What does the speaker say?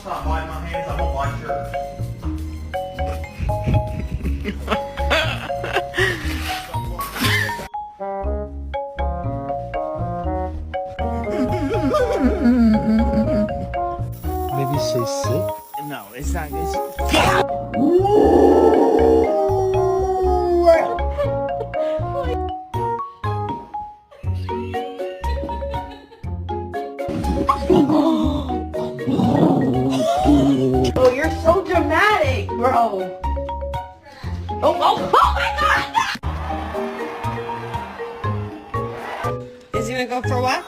stop biting my hands, I'm gonna bite yours. Maybe say sick? No, it's not this. Oh, you're so dramatic, bro. Oh my God! Is he gonna go for a walk?